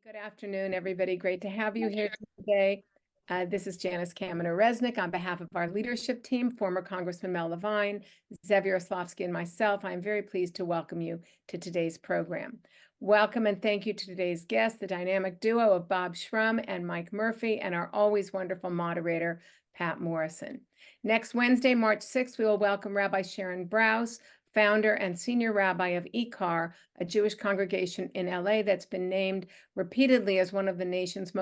Good afternoon, everybody. Great to have you here today. This is Janice Kaminer-Resnick on behalf of our leadership team, former Congressman Mel Levine, Zev Yaroslavsky, and myself. I am very pleased to welcome you to today's program. Welcome and thank you to today's guests, the dynamic duo of Bob Shrum and Mike Murphy, and our always wonderful moderator, Patt Morrison. Next Wednesday, March 6th, we will welcome Rabbi Sharon Brous, founder and senior rabbi of ICAR, a Jewish congregation in LA that's been named repeatedly as one of the nation's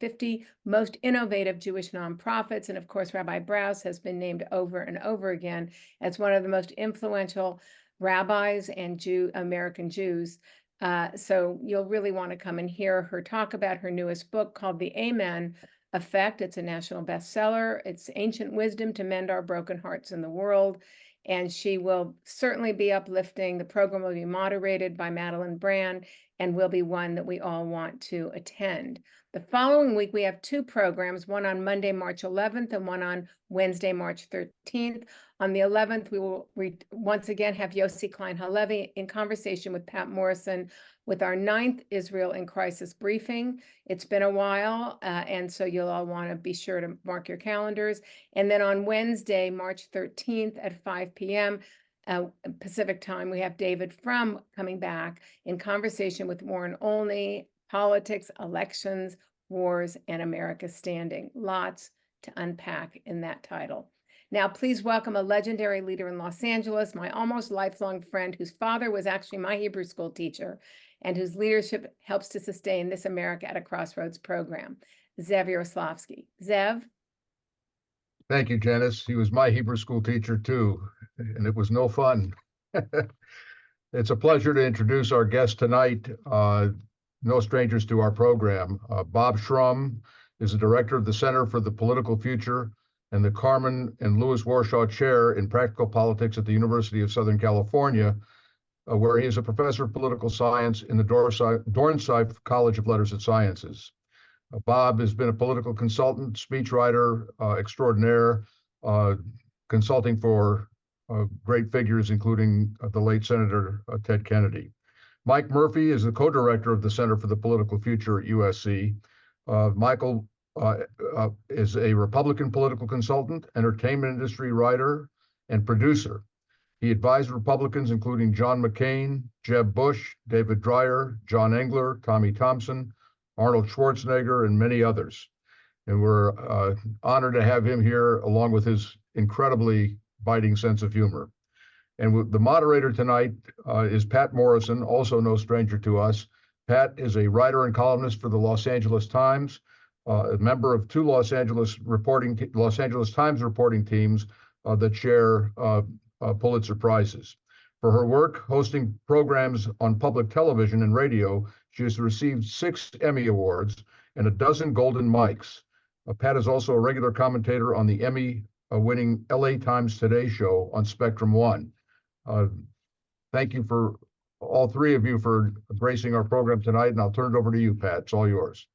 50 most innovative Jewish nonprofits. And of course, Rabbi Brous has been named over and over again as one of the most influential rabbis and American Jews. So you'll really want to come and hear her talk about her newest book called The Amen Effect. It's a national bestseller. It's ancient wisdom to mend our broken hearts in the world. And she will certainly be uplifting. The program will be moderated by Madeline Brand and will be one that we all want to attend. The following week, we have two programs, one on Monday, March 11th, and one on Wednesday, March 13th. On the 11th, we will once again have Yossi Klein Halevi in conversation with Patt Morrison with our 9th Israel in Crisis briefing. It's been a while, and so you'll all want to be sure to mark your calendars. And then on Wednesday, March 13th at 5 p.m. Pacific time, we have David Frum coming back in conversation with Warren Olney, politics, elections, wars, and America's standing. Lots to unpack in that title. Now, please welcome a legendary leader in Los Angeles, my almost lifelong friend, whose father was actually my Hebrew school teacher, and whose leadership helps to sustain This America at a Crossroads program, Zev Yaroslavsky. Zev? Thank you, Janice. He was my Hebrew school teacher too, and it was no fun. It's a pleasure to introduce our guest tonight, no strangers to our program. Bob Shrum is the director of the Center for the Political Future and the Carmen and Louis Warshaw Chair in Practical Politics at the University of Southern California, where he is a professor of political science in the Dornsife College of Letters and Sciences. Bob has been a political consultant, speechwriter extraordinaire, consulting for great figures, including the late Senator Ted Kennedy. Mike Murphy is the co-director of the Center for the Political Future at USC. Michael is a Republican political consultant, entertainment industry writer, and producer. He advised Republicans, including John McCain, Jeb Bush, David Dreyer, John Engler, Tommy Thompson, Arnold Schwarzenegger, and many others. And we're honored to have him here, along with his incredibly biting sense of humor. And the moderator tonight is Patt Morrison, also no stranger to us. Pat is a writer and columnist for the Los Angeles Times, a member of two Los Angeles Times reporting teams that share Pulitzer Prizes. For her work hosting programs on public television and radio, she has received 6 Emmy Awards and a dozen Golden Mics. Pat is also a regular commentator on the Emmy-winning LA Times Today show on Spectrum One. Thank you for all three of you for gracing our program tonight, and I'll turn it over to you, Pat. It's all yours.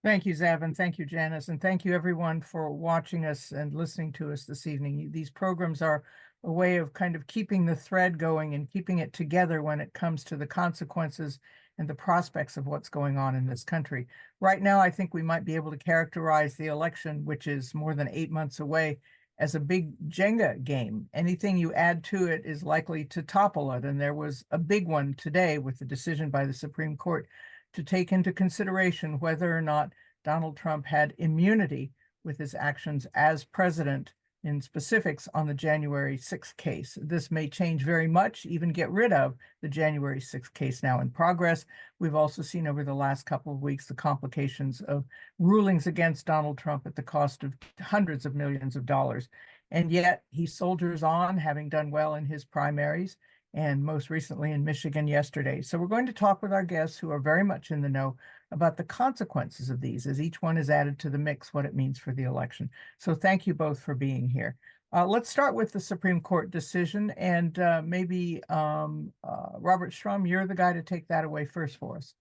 Thank you, Zev, and thank you, Janice, and thank you, everyone, for watching us and listening to us this evening. These programs are a way of kind of keeping the thread going and keeping it together when it comes to the consequences and the prospects of what's going on in this country. Right now, I think we might be able to characterize the election, which is more than 8 months away, as a big Jenga game. Anything you add to it is likely to topple it. And there was a big one today with the decision by the Supreme Court to take into consideration whether or not Donald Trump had immunity with his actions as president in specifics on the January 6th case. This may change very much, even get rid of the January 6th case now in progress. We've also seen over the last couple of weeks the complications of rulings against Donald Trump at the cost of hundreds of millions of dollars. And yet he soldiers on, having done well in his primaries, and most recently in Michigan yesterday. So we're going to talk with our guests who are very much in the know about the consequences of these as each one is added to the mix, what it means for the election. So thank you both for being here. Let's start with the Supreme Court decision, and maybe Robert Shrum, you're the guy to take that away first for us.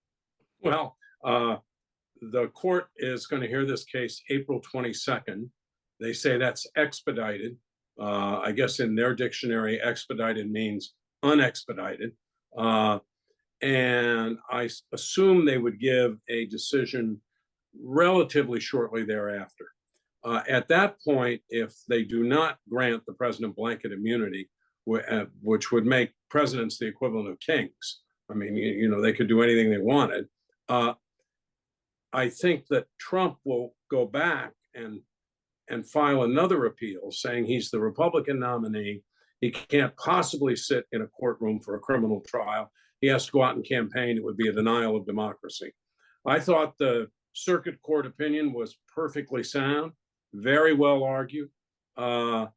Well, the court is going to hear this case April 22nd. They say that's expedited. I guess in their dictionary, expedited means unexpedited. and I assume they would give a decision relatively shortly thereafter. At that point, if they do not grant the president blanket immunity, which would make presidents the equivalent of kings, I mean, they could do anything they wanted. I think that Trump will go back and file another appeal saying he's the Republican nominee. He can't possibly sit in a courtroom for a criminal trial. He has to go out and campaign. It would be a denial of democracy. I thought the circuit court opinion was perfectly sound, very well argued. But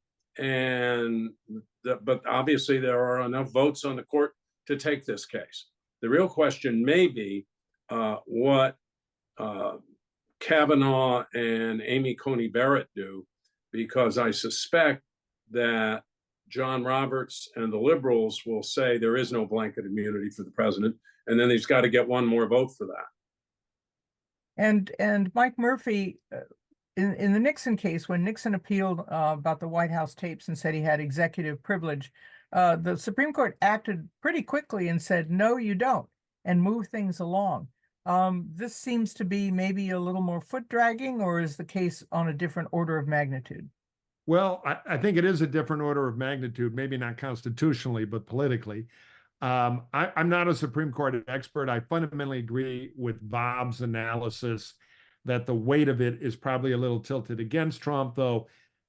obviously there are enough votes on the court to take this case. The real question may be what Kavanaugh and Amy Coney Barrett do, because I suspect that John Roberts and the liberals will say there is no blanket immunity for the president, and then he's got to get one more vote for that. And Mike Murphy, in the Nixon case, when Nixon appealed about the White House tapes and said he had executive privilege, the Supreme Court acted pretty quickly and said, no, you don't, and moved things along. This seems to be maybe a little more foot dragging, or is the case on a different order of magnitude? Well, I think it is a different order of magnitude, maybe not constitutionally, but politically. I'm not a Supreme Court expert. I fundamentally agree with Bob's analysis that the weight of it is probably a little tilted against Trump, though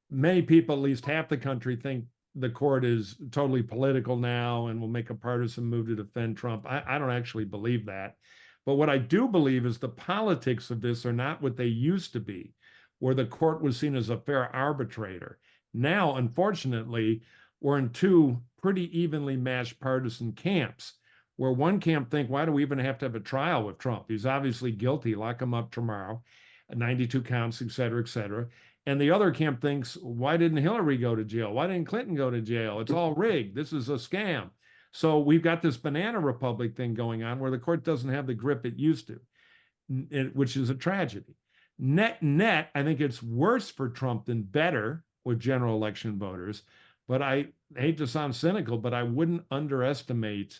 many people, at least half the country, think the court is totally political now and will make a partisan move to defend Trump. I don't actually believe that. But what I do believe is the politics of this are not what they used to be, where the court was seen as a fair arbitrator. Now, unfortunately, we're in two pretty evenly matched partisan camps, where one camp think, why do we even have to have a trial with Trump? He's obviously guilty, lock him up tomorrow, 92 counts, et cetera, et cetera. And the other camp thinks, why didn't Hillary go to jail? Why didn't Clinton go to jail? It's all rigged. This is a scam. So we've got this banana republic thing going on where the court doesn't have the grip it used to, which is a tragedy. Net, I think it's worse for Trump than better with general election voters. But I hate to sound cynical, but I wouldn't underestimate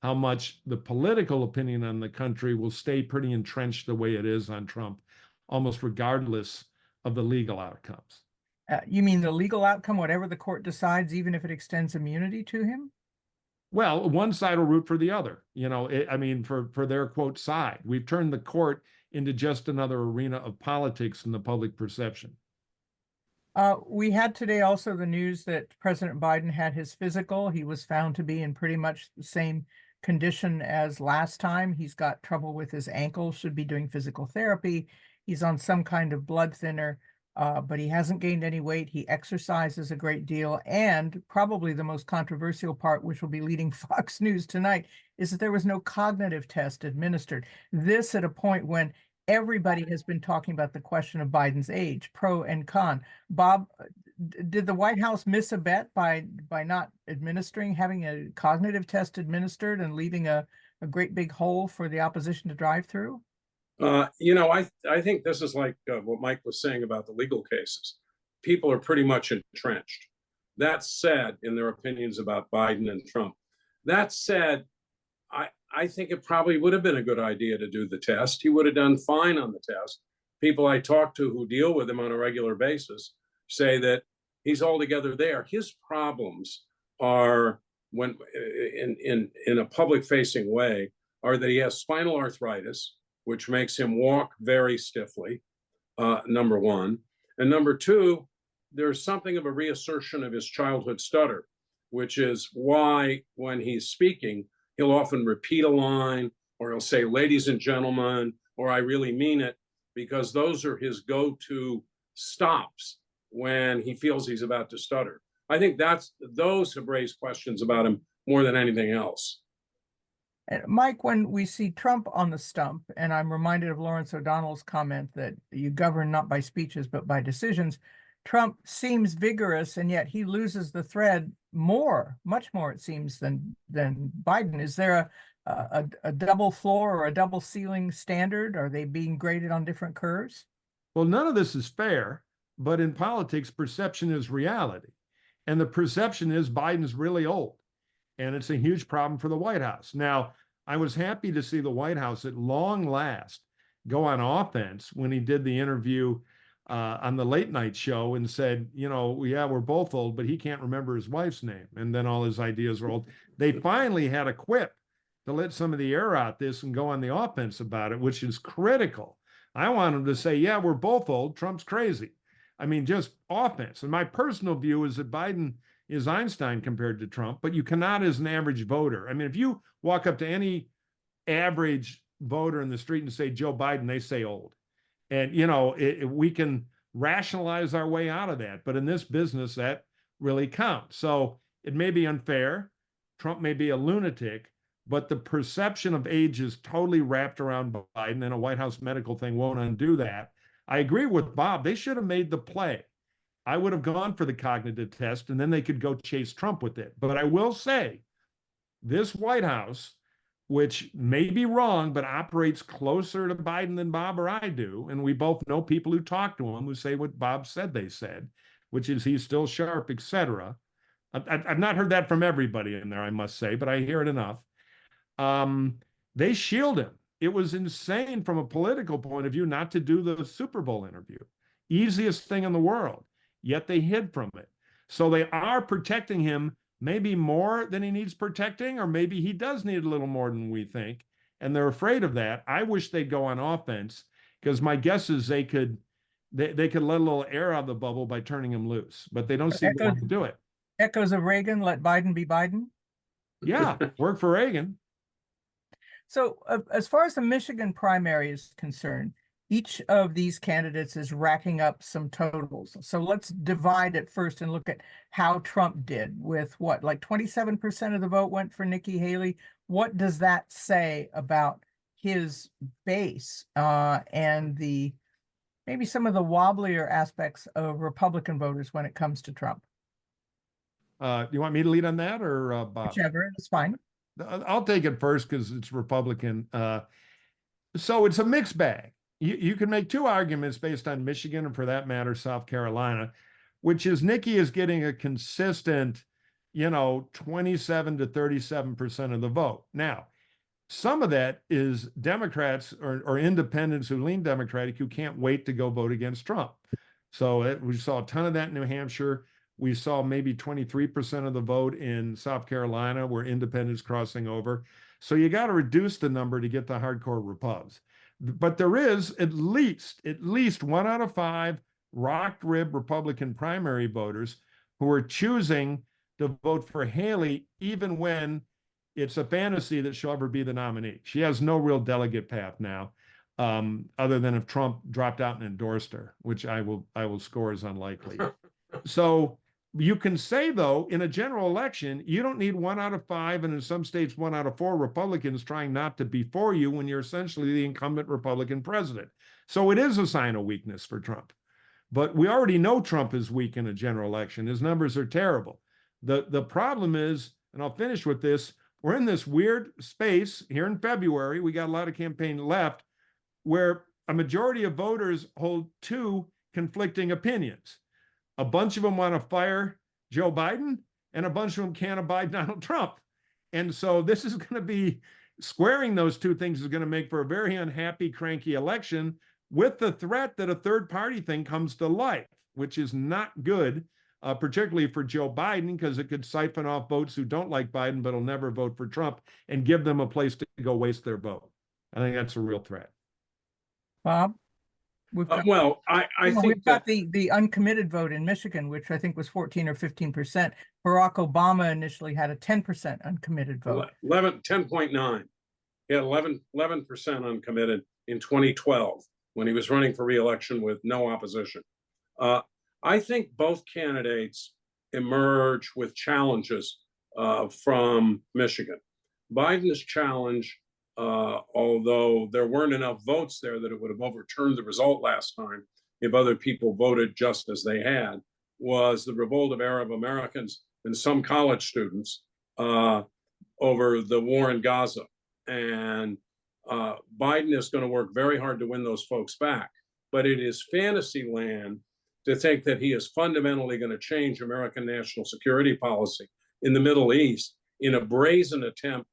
how much the political opinion on the country will stay pretty entrenched the way it is on Trump, almost regardless of the legal outcomes. You mean the legal outcome, whatever the court decides, even if it extends immunity to him? Well, one side will root for the other, for their quote side. We've turned the court into just another arena of politics in the public perception. We had today also the news that President Biden had his physical. He was found to be in pretty much the same condition as last time. He's got trouble with his ankle, should be doing physical therapy. He's on some kind of blood thinner, but he hasn't gained any weight. He exercises a great deal. And probably the most controversial part, which will be leading Fox News tonight, is that there was no cognitive test administered. This at a point when everybody has been talking about the question of Biden's age, pro and con. Bob, did the White House miss a bet by not having a cognitive test administered and leaving a great big hole for the opposition to drive through? I think this is like what Mike was saying about the legal cases. People are pretty much entrenched. That said, in their opinions about Biden and Trump. That said, I think it probably would have been a good idea to do the test. He would have done fine on the test. People I talk to who deal with him on a regular basis say that he's altogether there. His problems are, when in a public-facing way, are that he has spinal arthritis, which makes him walk very stiffly, number one. And number two, there's something of a reassertion of his childhood stutter, which is why when he's speaking, he'll often repeat a line, or he'll say, ladies and gentlemen, or I really mean it, because those are his go-to stops when he feels he's about to stutter. I think those have raised questions about him more than anything else. And Mike, when we see Trump on the stump, and I'm reminded of Lawrence O'Donnell's comment that you govern not by speeches, but by decisions, Trump seems vigorous, and yet he loses the thread much more, it seems, than Biden. Is there a double floor or a double ceiling standard? Are they being graded on different curves? Well, none of this is fair, but in politics, perception is reality. And the perception is Biden's really old. And it's a huge problem for the White House. Now, I was happy to see the White House at long last go on offense when he did the interview on the late night show and said, you know, yeah, we're both old, but he can't remember his wife's name. And then all his ideas were old. They finally had a quip to let some of the air out this and go on the offense about it, which is critical. I want him to say, yeah, we're both old. Trump's crazy. I mean, just offense. And my personal view is that Biden is Einstein compared to Trump, but you cannot as an average voter. I mean, if you walk up to any average voter in the street and say Joe Biden, they say old. And, you know, we can rationalize our way out of that. But in this business, that really counts. So it may be unfair. Trump may be a lunatic, but the perception of age is totally wrapped around Biden, and a White House medical thing won't undo that. I agree with Bob. They should have made the play. I would have gone for the cognitive test, and then they could go chase Trump with it. But I will say, this White House, which may be wrong, but operates closer to Biden than Bob or I do, and we both know people who talk to him who say what Bob said they said, which is he's still sharp, etc. I've not heard that from everybody in there, I must say, but I hear it enough. They shield him. It was insane from a political point of view not to do the Super Bowl interview. Easiest thing in the world, yet they hid from it. So they are protecting him maybe more than he needs protecting, or maybe he does need a little more than we think, and they're afraid of that. I wish they'd go on offense, because my guess is they could let a little air out of the bubble by turning him loose, but they don't seem to want to do it. Echoes of Reagan, let Biden be Biden. Yeah, work for Reagan. So as far as the Michigan primary is concerned, each of these candidates is racking up some totals. So let's divide it first and look at how Trump did with what, like 27% of the vote went for Nikki Haley. What does that say about his base and maybe some of the wobblier aspects of Republican voters when it comes to Trump? You want me to lead on that, or Bob? Whichever, it's fine. I'll take it first because it's Republican. So it's a mixed bag. You can make two arguments based on Michigan, and for that matter, South Carolina, which is Nikki is getting a consistent, 27 to 37% of the vote. Now, some of that is Democrats or independents who lean Democratic who can't wait to go vote against Trump. So we saw a ton of that in New Hampshire. We saw maybe 23% of the vote in South Carolina where independents crossing over. So you got to reduce the number to get the hardcore Repubs. But there is at least 1 out of 5 rock rib Republican primary voters who are choosing to vote for Haley, even when it's a fantasy that she'll ever be the nominee. She has no real delegate path now, other than if Trump dropped out and endorsed her, which I will score as unlikely. So you can say, though, in a general election, you don't need 1 out of 5, and in some states, 1 out of 4 Republicans trying not to be for you when you're essentially the incumbent Republican president. So it is a sign of weakness for Trump. But we already know Trump is weak in a general election. His numbers are terrible. The problem is, and I'll finish with this, we're in this weird space here in February. We got a lot of campaign left where a majority of voters hold 2 conflicting opinions. A bunch of them want to fire Joe Biden, and a bunch of them can't abide Donald Trump. And so this is going to be squaring those 2 things is going to make for a very unhappy, cranky election, with the threat that a third party thing comes to life, which is not good, particularly for Joe Biden, because it could siphon off votes who don't like Biden but will never vote for Trump and give them a place to go waste their vote. I think that's a real threat. Bob? We've got, I think we've got the uncommitted vote in Michigan, which I think was 14 or 15%. Barack Obama initially had a 10% uncommitted vote. 10.9. He had 11% uncommitted in 2012 when he was running for re-election with no opposition. I think both candidates emerge with challenges from Michigan. Biden's challenge, although there weren't enough votes there that it would have overturned the result last time if other people voted just as they had, was the revolt of Arab Americans and some college students over the war in Gaza. And Biden is going to work very hard to win those folks back. But it is fantasy land to think that he is fundamentally going to change American national security policy in the Middle East in a brazen attempt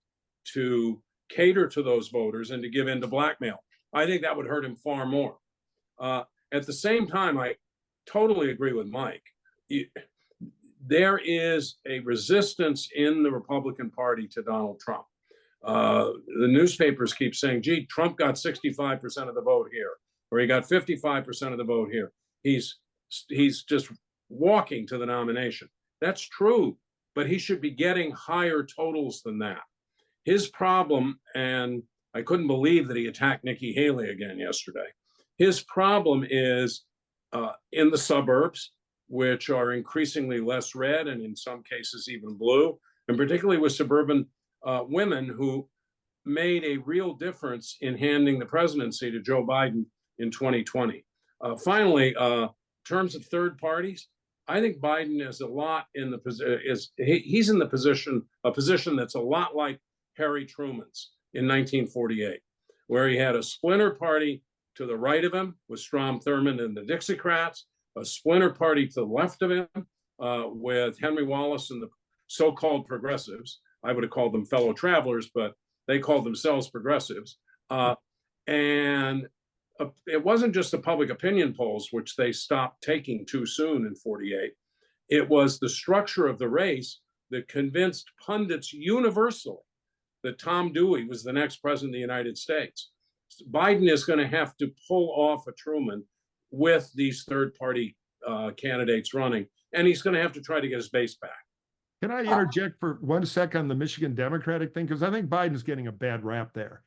to cater to those voters and to give in to blackmail. I think that would hurt him far more. At the same time, I totally agree with Mike. There is a resistance in the Republican Party to Donald Trump. The newspapers keep saying, gee, Trump got 65% of the vote here, or he got 55% of the vote here. He's just walking to the nomination. That's true, but he should be getting higher totals than that. His problem, and I couldn't believe that he attacked Nikki Haley again yesterday. His problem is in the suburbs, which are increasingly less red and in some cases even blue, and particularly with suburban women who made a real difference in handing the presidency to Joe Biden in 2020. Finally, in terms of third parties, I think Biden is a lot in the he's in the position that's a lot like Harry Truman's in 1948, where he had a splinter party to the right of him with Strom Thurmond and the Dixiecrats, a splinter party to the left of him with Henry Wallace and the so-called progressives. I would have called them fellow travelers, but they called themselves progressives. And it wasn't just the public opinion polls, which they stopped taking too soon in 48. It was the structure of the race that convinced pundits universally that Tom Dewey was the next president of the United States. Biden is going to have to pull off a Truman with these third-party candidates running, and he's going to have to try to get his base back. Can I interject for 1 second on the Michigan Democratic thing? Because I think Biden's getting a bad rap there.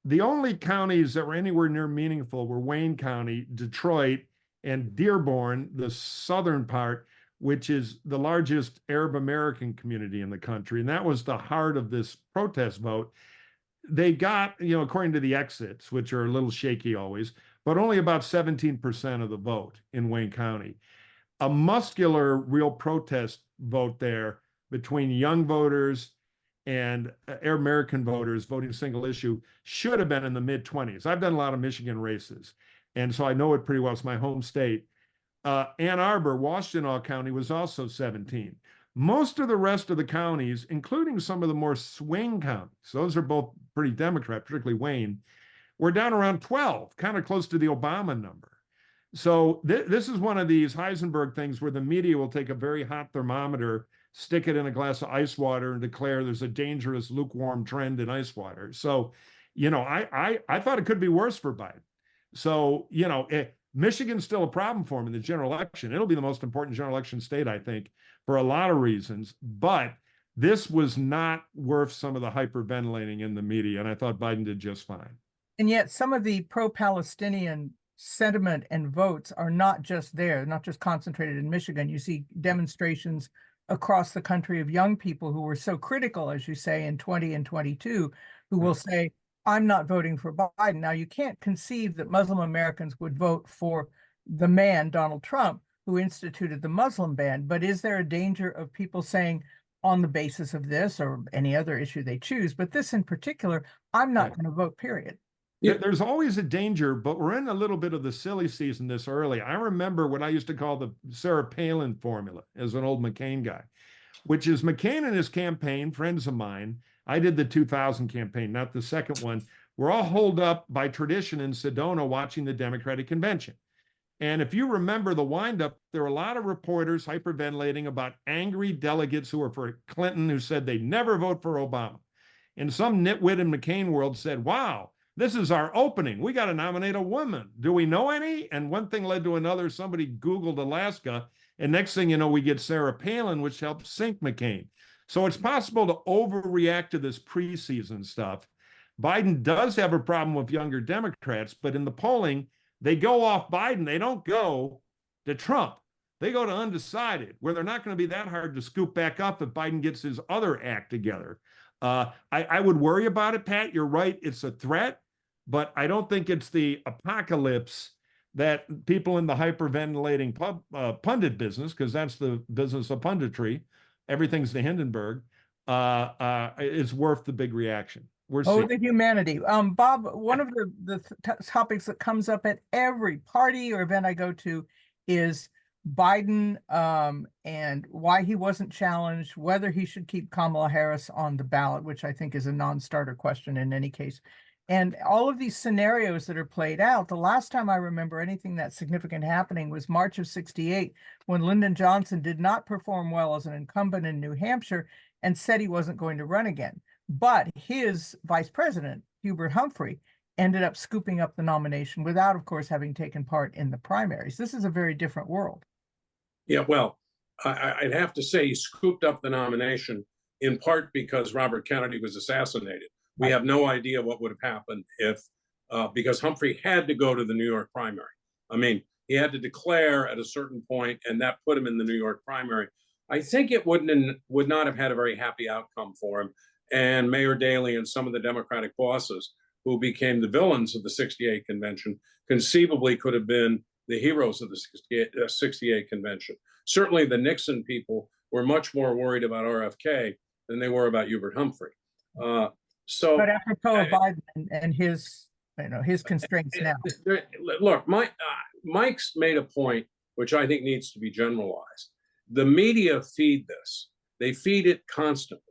The only counties that were anywhere near meaningful were Wayne County, Detroit, and Dearborn, the southern part, which is the largest Arab American community in the country. And that was the heart of this protest vote. They got, according to the exits, which are a little shaky always, but only about 17% of the vote in Wayne County. A muscular, real protest vote there between young voters and Arab American voters voting single issue should have been in the mid-20s. I've done a lot of Michigan races, and so I know it pretty well. It's my home state. Ann Arbor, Washtenaw County was also 17. Most of the rest of the counties, including some of the more swing counties, those are both pretty Democrat, particularly Wayne, were down around 12, kind of close to the Obama number. So this is one of these Heisenberg things where the media will take a very hot thermometer, stick it in a glass of ice water, and declare there's a dangerous lukewarm trend in ice water. So, I thought it could be worse for Biden. So, Michigan's still a problem for him in the general election. It'll be the most important general election state, I think, for a lot of reasons. But this was not worth some of the hyperventilating in the media, and I thought Biden did just fine. And yet some of the pro-Palestinian sentiment and votes are not just there, not just concentrated in Michigan. You see demonstrations across the country of young people who were so critical, as you say, in 20 and 22, who will say, I'm not voting for Biden. Now, you can't conceive that Muslim Americans would vote for the man, Donald Trump, who instituted the Muslim ban. But is there a danger of people saying, on the basis of this or any other issue they choose, but this in particular, I'm not going to vote, period? There's always a danger, but we're in a little bit of the silly season this early. I remember what I used to call the Sarah Palin formula as an old McCain guy, which is McCain and his campaign, friends of mine. I did the 2000 campaign, not the second one. We're all holed up by tradition in Sedona watching the Democratic convention. And if you remember the windup, there were a lot of reporters hyperventilating about angry delegates who were for Clinton who said they'd never vote for Obama. And some nitwit in McCain world said, wow, this is our opening. We got to nominate a woman. Do we know any? And one thing led to another. Somebody Googled Alaska. And next thing you know, we get Sarah Palin, which helped sink McCain. So it's possible to overreact to this preseason stuff. Biden does have a problem with younger Democrats, but in the polling, they go off Biden. They don't go to Trump. They go to undecided, where they're not going to be that hard to scoop back up if Biden gets his other act together. I would worry about it, Pat. You're right. It's a threat. But I don't think it's the apocalypse that people in the hyperventilating pundit business, because that's the business of punditry, everything's the Hindenburg, is worth the big reaction. The humanity. Bob, one of the topics that comes up at every party or event I go to is Biden and why he wasn't challenged, whether he should keep Kamala Harris on the ballot, which I think is a non-starter question in any case. And all of these scenarios that are played out, the last time I remember anything that significant happening was March of '68, when Lyndon Johnson did not perform well as an incumbent in New Hampshire and said he wasn't going to run again. But his vice president, Hubert Humphrey, ended up scooping up the nomination without, of course, having taken part in the primaries. This is a very different world. Yeah, well, I'd have to say he scooped up the nomination in part because Robert Kennedy was assassinated. We have no idea what would have happened if, because Humphrey had to go to the New York primary. I mean, he had to declare at a certain point, and that put him in the New York primary. I think it would not have had a very happy outcome for him. And Mayor Daley and some of the Democratic bosses who became the villains of the '68 convention conceivably could have been the heroes of the '68 convention. Certainly the Nixon people were much more worried about RFK than they were about Hubert Humphrey. But apropos of Biden and his, his constraints now. Look, Mike's made a point which I think needs to be generalized. The media feed this. They feed it constantly.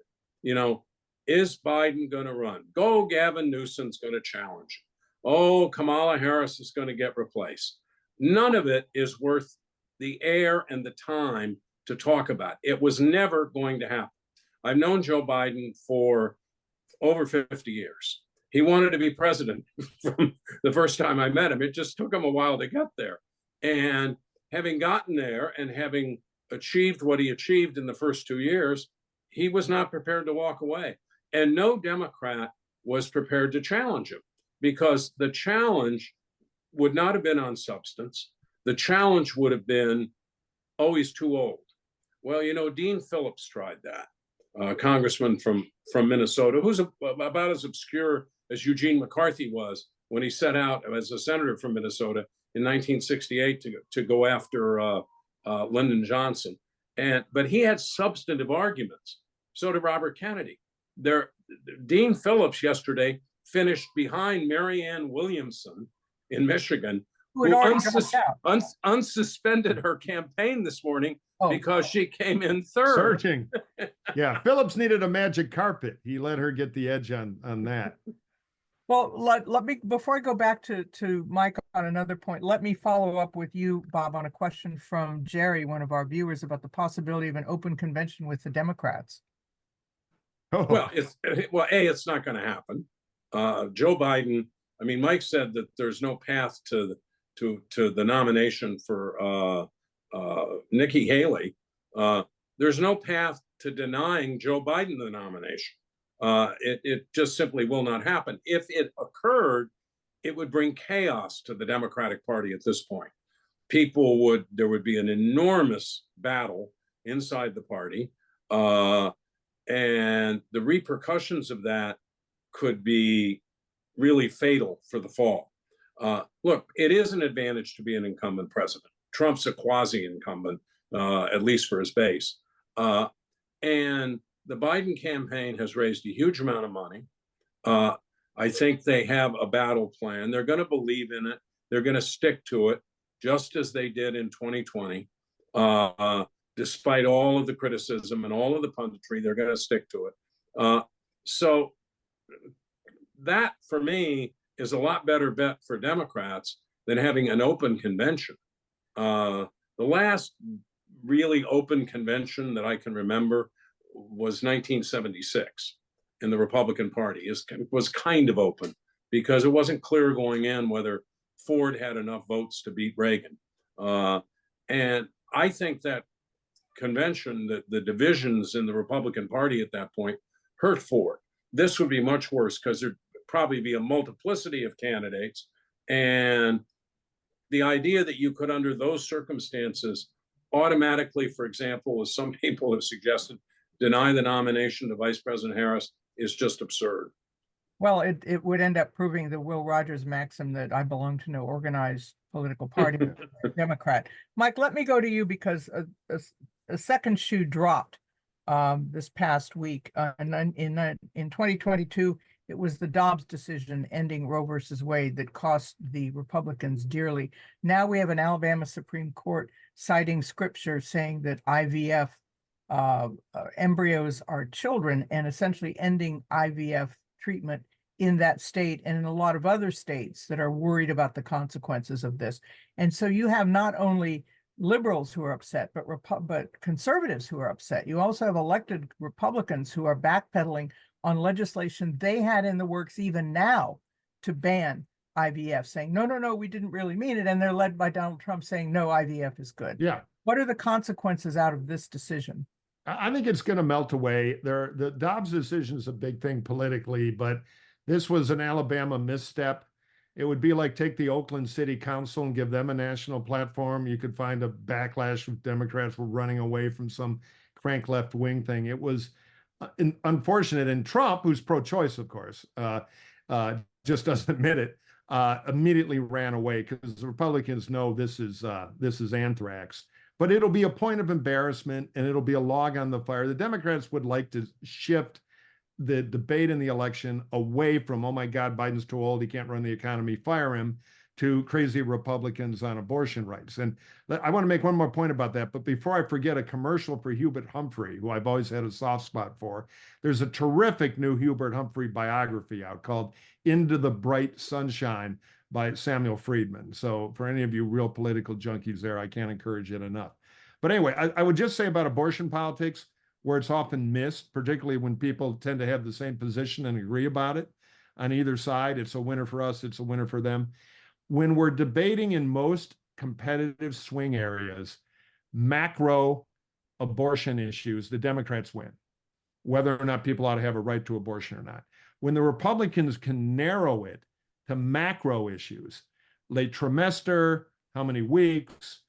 Is Biden going to run? Go, Gavin Newsom's going to challenge. Oh, Kamala Harris is going to get replaced. None of it is worth the air and the time to talk about. It was never going to happen. I've known Joe Biden for over 50 years. He wanted to be president from the first time I met him. It just took him a while to get there. And having gotten there and having achieved what he achieved in the first 2 years, he was not prepared to walk away. And no Democrat was prepared to challenge him, because the challenge would not have been on substance. The challenge would have been, oh, he's too old. Well, Dean Phillips tried that, congressman from Minnesota, who's about as obscure as Eugene McCarthy was when he set out as a senator from Minnesota in 1968 to go after Lyndon Johnson. But he had substantive arguments. So did Robert Kennedy. Dean Phillips yesterday finished behind Marianne Williamson in Michigan, who unsuspended her campaign this morning because she came in third. Searching. Yeah, Phillips needed a magic carpet. He let her get the edge on that. Well, let me, before I go back to Mike on another point, let me follow up with you, Bob, on a question from Jerry, one of our viewers, about the possibility of an open convention with the Democrats. Oh. Well, it's not going to happen. Joe Biden, I mean, Mike said that there's no path to the nomination for Nikki Haley. There's no path to denying Joe Biden the nomination. It just simply will not happen. If it occurred, it would bring chaos to the Democratic Party at this point. There would be an enormous battle inside the party. And the repercussions of that could be really fatal for the fall. Look, it is an advantage to be an incumbent president. Trump's a quasi-incumbent, at least for his base. And the Biden campaign has raised a huge amount of money. I think they have a battle plan. They're going to believe in it. They're going to stick to it, just as they did in 2020. Despite all of the criticism and all of the punditry, they're going to stick to it. So that, for me, is a lot better bet for Democrats than having an open convention. The last really open convention that I can remember was 1976 in the Republican Party. It was kind of open because it wasn't clear going in whether Ford had enough votes to beat Reagan. And I think that convention, the divisions in the Republican Party at that point hurt Ford. This would be much worse because there'd probably be a multiplicity of candidates. And the idea that you could, under those circumstances, automatically, for example, as some people have suggested, deny the nomination to Vice President Harris is just absurd. Well, it would end up proving the Will Rogers maxim that I belong to no organized political party, Democrat. Mike, let me go to you because a second shoe dropped this past week. In 2022, it was the Dobbs decision ending Roe versus Wade that cost the Republicans dearly. Now we have an Alabama Supreme Court citing scripture saying that IVF embryos are children, and essentially ending IVF treatment in that state and in a lot of other states that are worried about the consequences of this. And so you have not only liberals who are upset, but conservatives who are upset. You also have elected Republicans who are backpedaling on legislation they had in the works even now to ban IVF, saying, no, no, no, we didn't really mean it. And they're led by Donald Trump saying, no, IVF is good. Yeah. What are the consequences out of this decision? I think it's going to melt away. The Dobbs decision is a big thing politically, but this was an Alabama misstep. It would be like take the Oakland City Council and give them a national platform. You could find a backlash if Democrats were running away from some crank left wing thing. It was unfortunate. And Trump, who's pro-choice, of course, just doesn't admit it, immediately ran away because the Republicans know this is anthrax. But it'll be a point of embarrassment and it'll be a log on the fire. The Democrats would like to shift the debate in the election away from, oh my God, Biden's too old, he can't run the economy, fire him, to crazy Republicans on abortion rights. And I want to make one more point about that. But before I forget, a commercial for Hubert Humphrey, who I've always had a soft spot for. There's a terrific new Hubert Humphrey biography out called Into the Bright Sunshine by Samuel Friedman. So for any of you real political junkies there, I can't encourage it enough. But anyway, I would just say about abortion politics, where it's often missed, particularly when people tend to have the same position and agree about it on either side. It's a winner for us, it's a winner for them. When we're debating in most competitive swing areas, macro abortion issues, the Democrats win, whether or not people ought to have a right to abortion or not. When the Republicans can narrow it to macro issues, late trimester, how many weeks,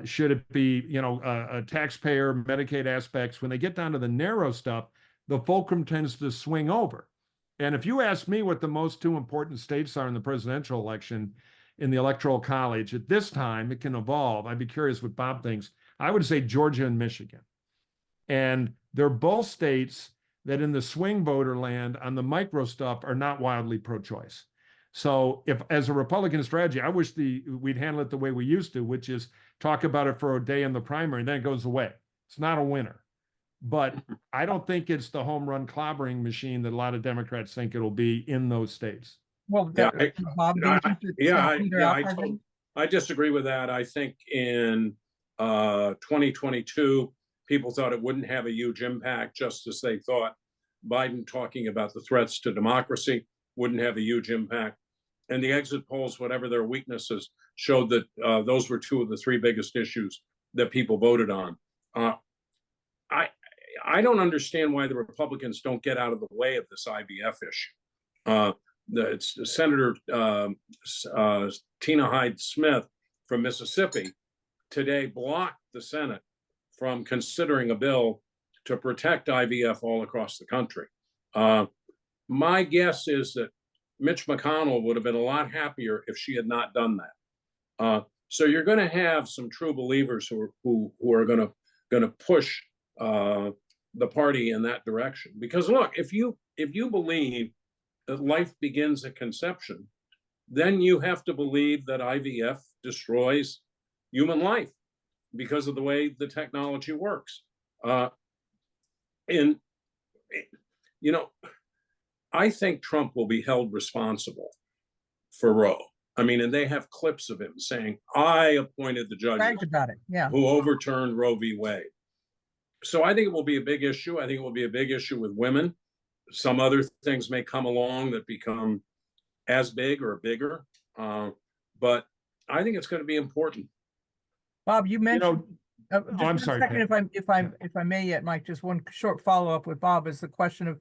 should it be, a taxpayer, Medicaid aspects, when they get down to the narrow stuff, the fulcrum tends to swing over. And if you ask me what the most two important states are in the presidential election in the Electoral College, at this time, it can evolve. I'd be curious what Bob thinks. I would say Georgia and Michigan. And they're both states that in the swing voter land on the micro stuff are not wildly pro-choice. So if, as a Republican strategy, I wish we'd handle it the way we used to, which is talk about it for a day in the primary and then it goes away. It's not a winner. But I don't think it's the home run clobbering machine that a lot of Democrats think it'll be in those states. Well, Bob, I disagree with that. I think in 2022, people thought it wouldn't have a huge impact, just as they thought Biden talking about the threats to democracy wouldn't have a huge impact. And the exit polls, whatever their weaknesses, showed that those were two of the three biggest issues that people voted on. I don't understand why the Republicans don't get out of the way of this IVF issue. Senator Tina Hyde-Smith from Mississippi today blocked the Senate from considering a bill to protect IVF all across the country. My guess is that Mitch McConnell would have been a lot happier if she had not done that. So you're going to have some true believers who are going to push the party in that direction. Because look, if you believe that life begins at conception, then you have to believe that IVF destroys human life because of the way the technology works. I think Trump will be held responsible for Roe. I mean, and they have clips of him saying, I appointed the judges who overturned Roe v. Wade. So I think it will be a big issue. I think it will be a big issue with women. Some other things may come along that become as big or bigger. But I think it's going to be important. Bob, you mentioned. I'm sorry. If I may yet, Mike, just one short follow-up with Bob is the question of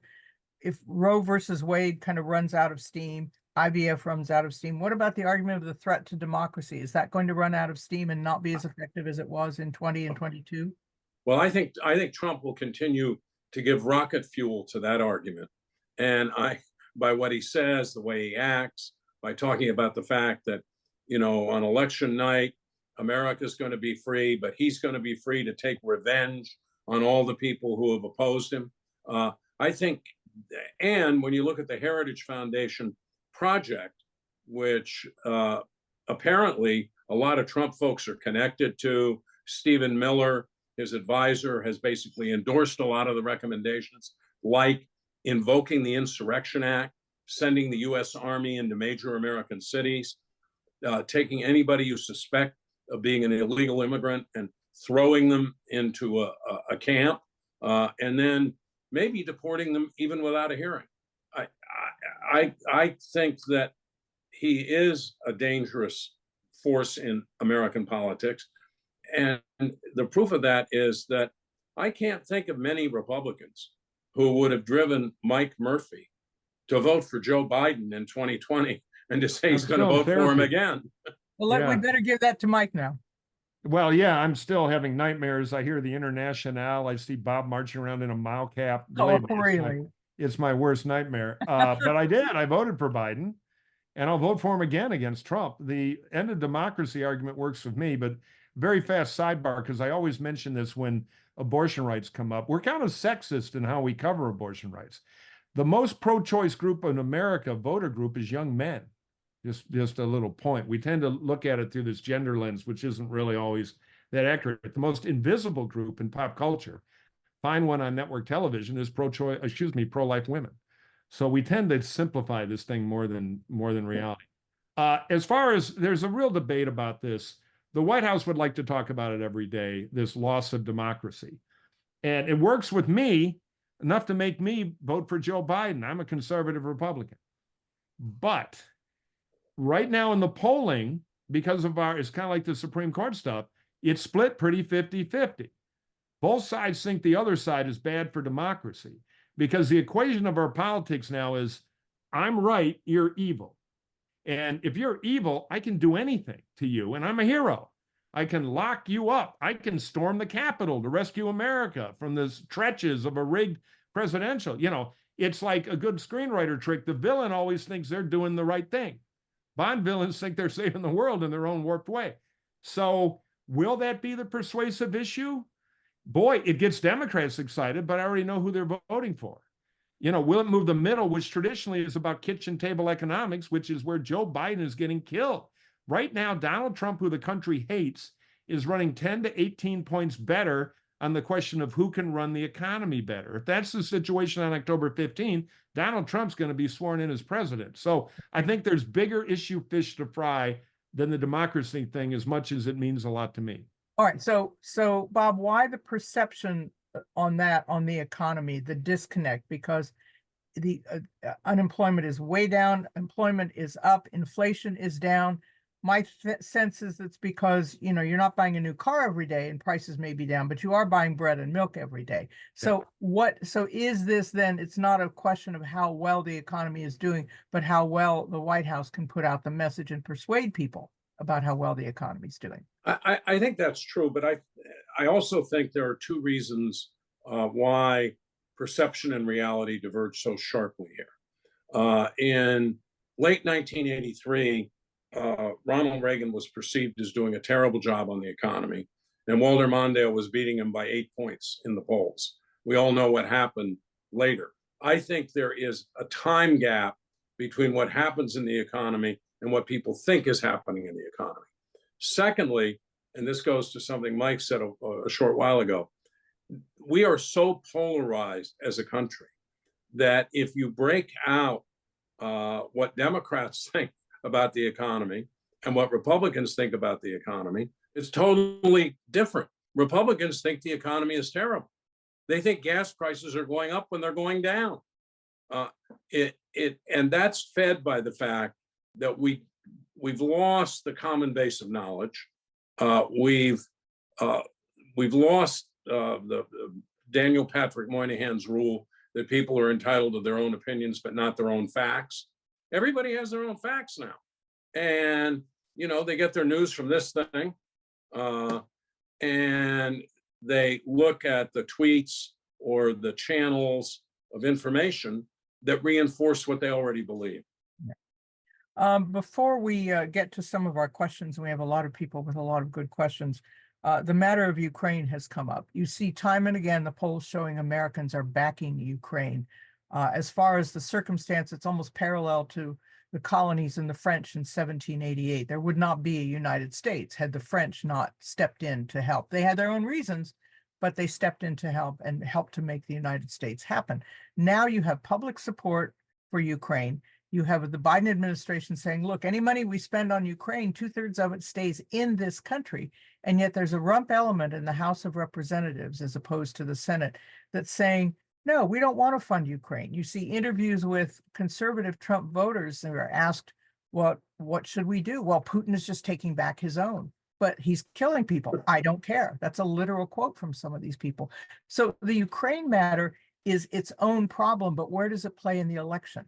if Roe versus Wade kind of runs out of steam, IVF runs out of steam. What about the argument of the threat to democracy? Is that going to run out of steam and not be as effective as it was in 20 and 22? Well, I think Trump will continue to give rocket fuel to that argument. And by what he says, the way he acts, by talking about the fact that, on election night, America's going to be free, but he's going to be free to take revenge on all the people who have opposed him. I think, and when you look at the Heritage Foundation project, which apparently a lot of Trump folks are connected to. Stephen Miller, his advisor, has basically endorsed a lot of the recommendations, like invoking the Insurrection Act, sending the U.S. Army into major American cities, taking anybody you suspect of being an illegal immigrant and throwing them into a camp, and then maybe deporting them even without a hearing. I think that he is a dangerous force in American politics. And the proof of that is that I can't think of many Republicans who would have driven Mike Murphy to vote for Joe Biden in 2020 and to say he's going to vote for him again. Well, we better give that to Mike now. Well, yeah, I'm still having nightmares. I hear the Internationale. I see Bob marching around in a Mao cap. Oh, really? It's my worst nightmare. But I did. I voted for Biden, and I'll vote for him again against Trump. The end of democracy argument works with me, but very fast sidebar, because I always mention this when abortion rights come up. We're kind of sexist in how we cover abortion rights. The most pro-choice group in America, voter group, is young men. Just a little point. We tend to look at it through this gender lens, which isn't really always that accurate. The most invisible group in pop culture, find one on network television, is pro-life women. So we tend to simplify this thing more than reality. As far as there's a real debate about this, the White House would like to talk about it every day, this loss of democracy. And it works with me enough to make me vote for Joe Biden. I'm a conservative Republican. But right now in the polling, because of it's kind of like the Supreme Court stuff, it's split pretty 50-50. Both sides think the other side is bad for democracy, because the equation of our politics now is, I'm right, you're evil. And if you're evil, I can do anything to you, and I'm a hero. I can lock you up. I can storm the Capitol to rescue America from the trenches of a rigged presidential. You know, it's like a good screenwriter trick. The villain always thinks they're doing the right thing. Bond villains think they're saving the world in their own warped way. So will that be the persuasive issue? Boy, it gets Democrats excited, but I already know who they're voting for. You know, will it move the middle, which traditionally is about kitchen table economics, which is where Joe Biden is getting killed. Right now, Donald Trump, who the country hates, is running 10 to 18 points better on the question of who can run the economy better. If that's the situation on October 15, Donald Trump's going to be sworn in as president. So I think there's bigger issue fish to fry than the democracy thing, as much as it means a lot to me. All right. So Bob, why the perception on the economy, the disconnect? Because the unemployment is way down, employment is up, inflation is down. My sense is it's because, you know, you're not buying a new car every day and prices may be down, but you are buying bread and milk every day. So so is this then, it's not a question of how well the economy is doing, but how well the White House can put out the message and persuade people about how well the economy is doing? I think that's true, but I also think there are two reasons why perception and reality diverge so sharply here. In late 1983, Ronald Reagan was perceived as doing a terrible job on the economy, and Walter Mondale was beating him by 8 points in the polls. We all know what happened later. I think there is a time gap between what happens in the economy and what people think is happening in the economy. Secondly, and this goes to something Mike said a short while ago, we are so polarized as a country that if you break out what Democrats think about the economy and what Republicans think about the economy, it's totally different. Republicans think the economy is terrible. They think gas prices are going up when they're going down. And that's fed by the fact that we've lost the common base of knowledge. We've lost the Daniel Patrick Moynihan's rule that people are entitled to their own opinions, but not their own facts. Everybody has their own facts now. And, you know, they get their news from this thing, and they look at the tweets or the channels of information that reinforce what they already believe. Before we get to some of our questions, we have a lot of people with a lot of good questions. The matter of Ukraine has come up. You see time and again, the polls showing Americans are backing Ukraine. As far as the circumstance, it's almost parallel to the colonies and the French in 1788. There would not be a United States had the French not stepped in to help. They had their own reasons, but they stepped in to help and helped to make the United States happen. Now you have public support for Ukraine. You have the Biden administration saying, look, any money we spend on Ukraine, 2/3 of it stays in this country. And yet there's a rump element in the House of Representatives, as opposed to the Senate, that's saying, no, we don't want to fund Ukraine. You see interviews with conservative Trump voters that are asked, what should we do? Well, Putin is just taking back his own, but he's killing people. I don't care. That's a literal quote from some of these people. So the Ukraine matter is its own problem, but where does it play in the election?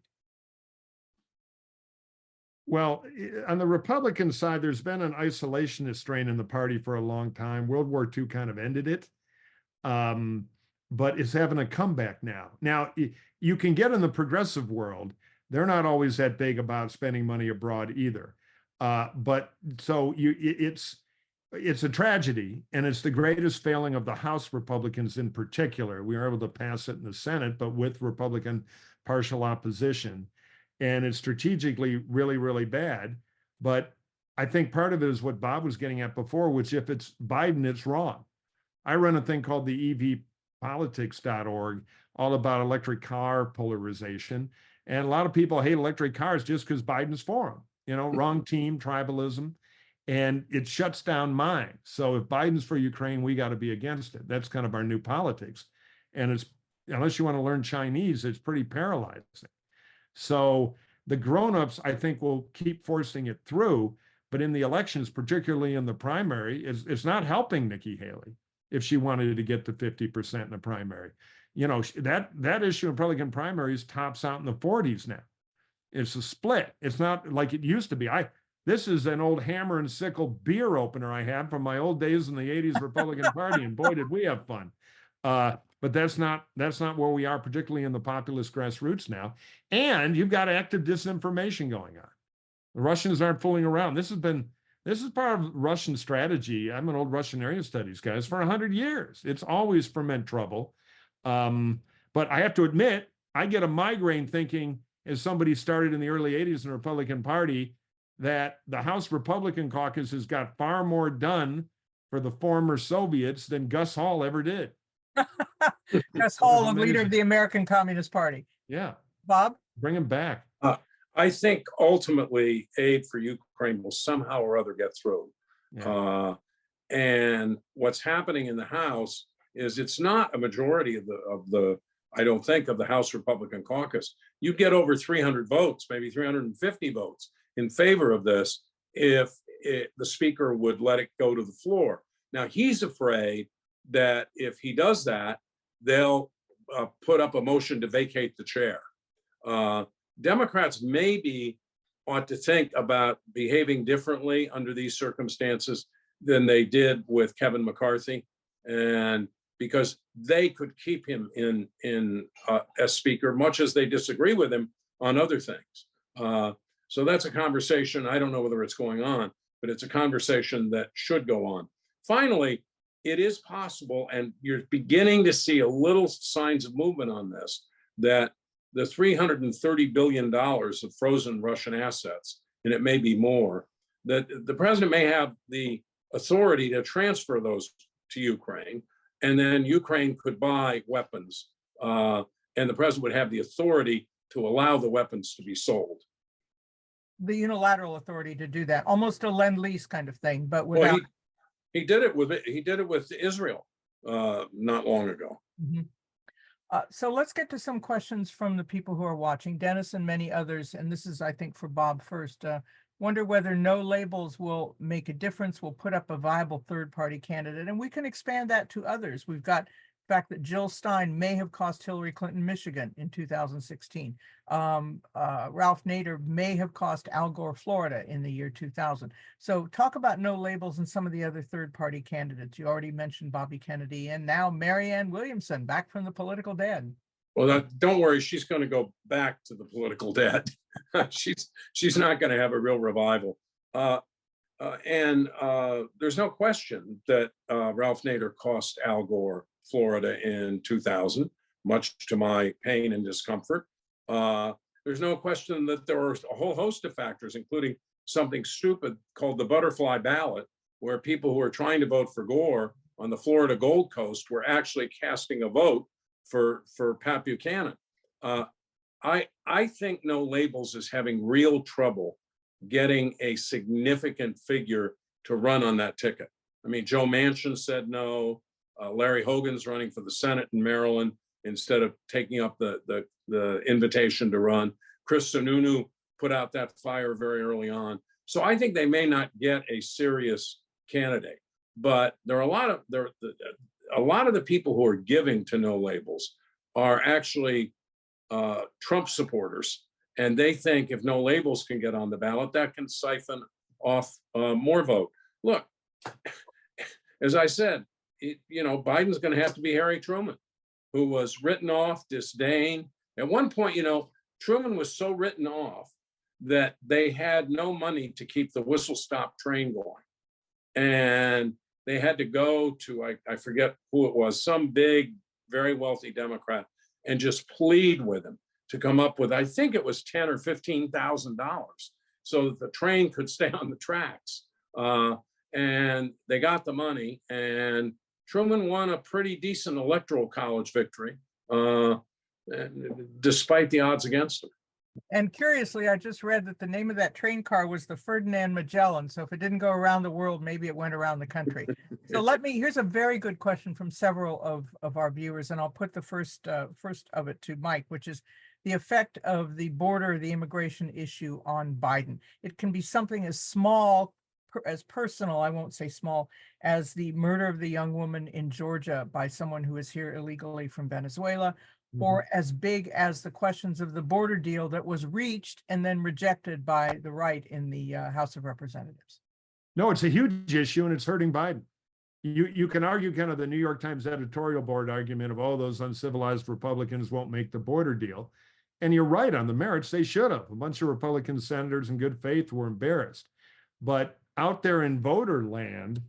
Well, on the Republican side, there's been an isolationist strain in the party for a long time. World War II kind of ended it, but it's having a comeback now. Now, you can get in the progressive world. They're not always that big about spending money abroad either. But so it's a tragedy, and it's the greatest failing of the House Republicans in particular. We were able to pass it in the Senate, but with Republican partial opposition. And it's strategically really, really bad. But I think part of it is what Bob was getting at before, which if it's Biden, it's wrong. I run a thing called the evpolitics.org, all about electric car polarization. And a lot of people hate electric cars just because Biden's for them. You know, wrong team, tribalism, and it shuts down minds. So if Biden's for Ukraine, we got to be against it. That's kind of our new politics. And it's, unless you want to learn Chinese, it's pretty paralyzing. So the grown-ups, I think, will keep forcing it through, but in the elections, particularly in the primary, it's not helping Nikki Haley if she wanted to get to 50% in the primary. You know, that issue in Republican primaries tops out in the 40s now. It's a split. It's not like it used to be. This is an old hammer and sickle beer opener I had from my old days in the 80s Republican Party, and boy, did we have fun. But that's not where we are, particularly in the populist grassroots now. And you've got active disinformation going on. The Russians aren't fooling around. This is part of Russian strategy. I'm an old Russian area studies guy. For 100 years. It's always foment trouble. But I have to admit, I get a migraine thinking, as somebody started in the early 80s in the Republican Party, that the House Republican caucus has got far more done for the former Soviets than Gus Hall ever did. Gus Hall, the leader of the American Communist Party. Yeah. Bob? Bring him back. I think ultimately aid for Ukraine will somehow or other get through. Yeah. And what's happening in the House is it's not a majority of the I don't think of the House Republican caucus. You'd get over 300 votes, maybe 350 votes in favor of this if the speaker would let it go to the floor. Now he's afraid that if he does that, they'll put up a motion to vacate the chair. Democrats maybe ought to think about behaving differently under these circumstances than they did with Kevin McCarthy, and because they could keep him in as speaker, much as they disagree with him on other things. So that's a conversation. I don't know whether it's going on, but it's a conversation that should go on. Finally, it is possible, and you're beginning to see a little signs of movement on this, that the $330 billion of frozen Russian assets, and it may be more, that the president may have the authority to transfer those to Ukraine, and then Ukraine could buy weapons, and the president would have the authority to allow the weapons to be sold. The unilateral authority to do that, almost a lend-lease kind of thing, but without. Well, he did it with Israel not long ago. Mm-hmm. So let's get to some questions from the people who are watching, Dennis and many others. And this is, I think, for Bob first. Wonder whether no labels will make a difference. We'll put up a viable third-party candidate, and we can expand that to others. We've got the fact that Jill Stein may have cost Hillary Clinton Michigan in 2016. Ralph Nader may have cost Al Gore Florida in the year 2000. So talk about no labels and some of the other third-party candidates. You already mentioned Bobby Kennedy, and now Marianne Williamson, back from the political dead. Well, don't worry, she's going to go back to the political dead. she's not going to have a real revival. And there's no question that Ralph Nader cost Al Gore Florida in 2000, much to my pain and discomfort. there's no question that there were a whole host of factors, including something stupid called the butterfly ballot, where people who were trying to vote for Gore on the Florida Gold Coast were actually casting a vote for Pat Buchanan. I think No Labels is having real trouble getting a significant figure to run on that ticket. I mean, Joe Manchin said no. Larry Hogan's running for the Senate in Maryland instead of taking up the invitation to run. Chris Sununu put out that fire very early on. So I think they may not get a serious candidate, but there are a lot of the people who are giving to No Labels are actually Trump supporters, and they think if No Labels can get on the ballot, that can siphon off more vote. Look, as I said, Biden's going to have to be Harry Truman, who was written off, disdained. At one point, Truman was so written off that they had no money to keep the whistle-stop train going. And they had to go to, I forget who it was, some big, very wealthy Democrat, and just plead with him to come up with, I think it was $10,000 or $15,000, so that the train could stay on the tracks. And they got the money, and Truman won a pretty decent electoral college victory, despite the odds against him. And curiously, I just read that the name of that train car was the Ferdinand Magellan. So if it didn't go around the world, maybe it went around the country. So here's a very good question from several of our viewers, and I'll put the first of it to Mike, which is the effect of the border, the immigration issue on Biden. It can be something as small, as personal, I won't say small, as the murder of the young woman in Georgia by someone who is here illegally from Venezuela, or as big as the questions of the border deal that was reached and then rejected by the right in the House of Representatives. No, it's a huge issue, and it's hurting Biden. You can argue kind of the New York Times editorial board argument of, oh, those uncivilized Republicans won't make the border deal. And you're right on the merits. They should have. A bunch of Republican senators in good faith were embarrassed. But out there in voter land,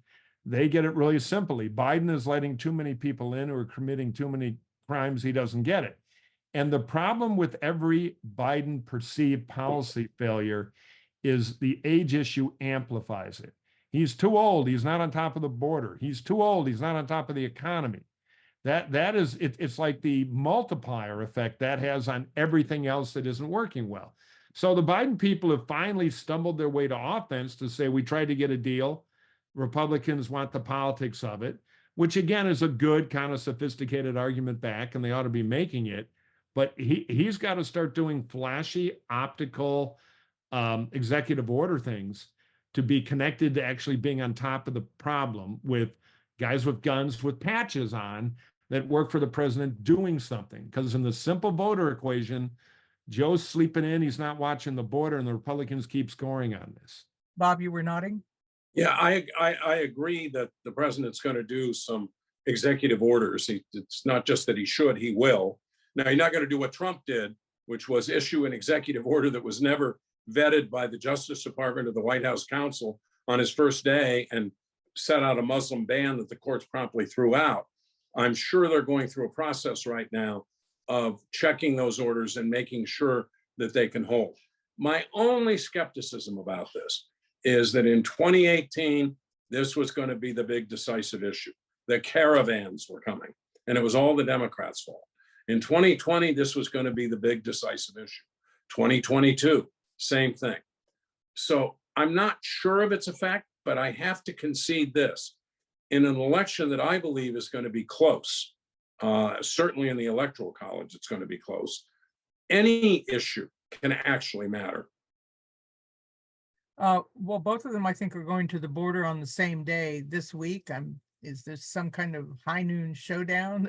they get it really simply. Biden is letting too many people in who are committing too many crimes. He doesn't get it. And the problem with every Biden perceived policy failure is the age issue amplifies it. He's too old. He's not on top of the border. He's too old. He's not on top of the economy. It's like the multiplier effect that has on everything else that isn't working well. So the Biden people have finally stumbled their way to offense to say, we tried to get a deal. Republicans want the politics of it, which again is a good kind of sophisticated argument back, and they ought to be making it. But he's got to start doing flashy optical executive order things to be connected to actually being on top of the problem, with guys with guns with patches on that work for the president doing something. Because in the simple voter equation, Joe's sleeping in, he's not watching the border, and the Republicans keep scoring on this. Bob, you were nodding? Yeah, I agree that the president's going to do some executive orders. It's not just that he should, he will. Now, he's not going to do what Trump did, which was issue an executive order that was never vetted by the Justice Department or the White House counsel on his first day and set out a Muslim ban that the courts promptly threw out. I'm sure they're going through a process right now of checking those orders and making sure that they can hold. My only skepticism about this is that in 2018, this was going to be the big decisive issue. The caravans were coming, and it was all the Democrats' fault. In 2020, this was going to be the big decisive issue. 2022, same thing. So I'm not sure of its effect, but I have to concede this. In an election that I believe is going to be close, certainly in the Electoral College, it's going to be close, any issue can actually matter. Well, both of them, I think, are going to the border on the same day this week. Is there some kind of high noon showdown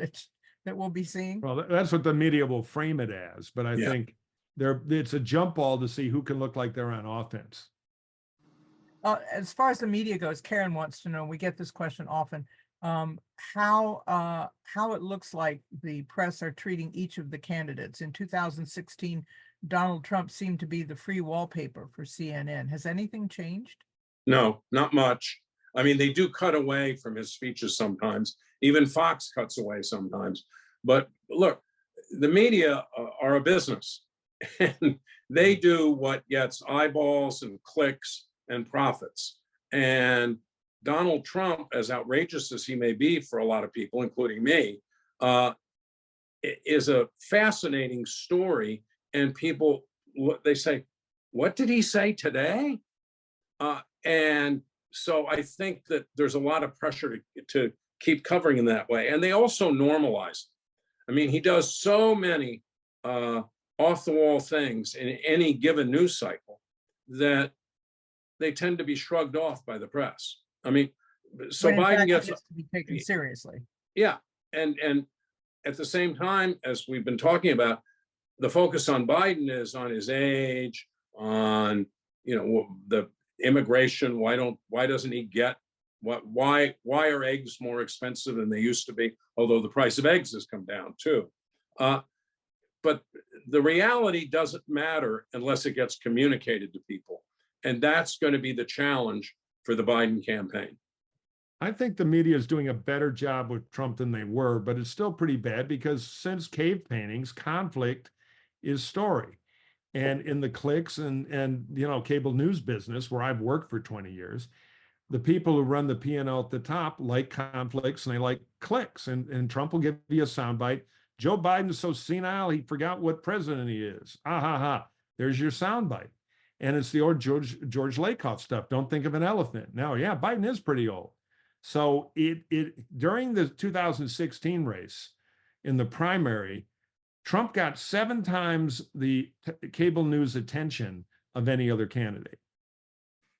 that we'll be seeing? Well, that's what the media will frame it as, but I think it's a jump ball to see who can look like they're on offense. As far as the media goes, Karen wants to know, we get this question often, how it looks like the press are treating each of the candidates. In 2016, Donald Trump seemed to be the free wallpaper for CNN. Has anything changed? No, not much. I mean, they do cut away from his speeches sometimes. Even Fox cuts away sometimes. But look, the media are a business. and they do what gets eyeballs and clicks and profits. And Donald Trump, as outrageous as he may be for a lot of people, including me, is a fascinating story. And people, they say, what did he say today? And so I think that there's a lot of pressure to keep covering in that way. And they also normalize. I mean, he does so many off the wall things in any given news cycle that they tend to be shrugged off by the press. I mean, so When in Biden fact, gets it is to be taken seriously. yeah, and at the same time, as we've been talking about, the focus on Biden is on his age, on the immigration. Why doesn't he get why are eggs more expensive than they used to be? Although the price of eggs has come down too. But the reality doesn't matter unless it gets communicated to people. And that's going to be the challenge for the Biden campaign. I think the media is doing a better job with Trump than they were, but it's still pretty bad because since cave paintings, conflict is story. And in the clicks and cable news business where I've worked for 20 years, the people who run the P&L at the top like conflicts and they like clicks. And Trump will give you a soundbite. Joe Biden's so senile, he forgot what president he is. Ah, ha, ha. There's your soundbite. And it's the old George Lakoff stuff. Don't think of an elephant. Now, yeah, Biden is pretty old. So during the 2016 race in the primary, Trump got 7 times the cable news attention of any other candidate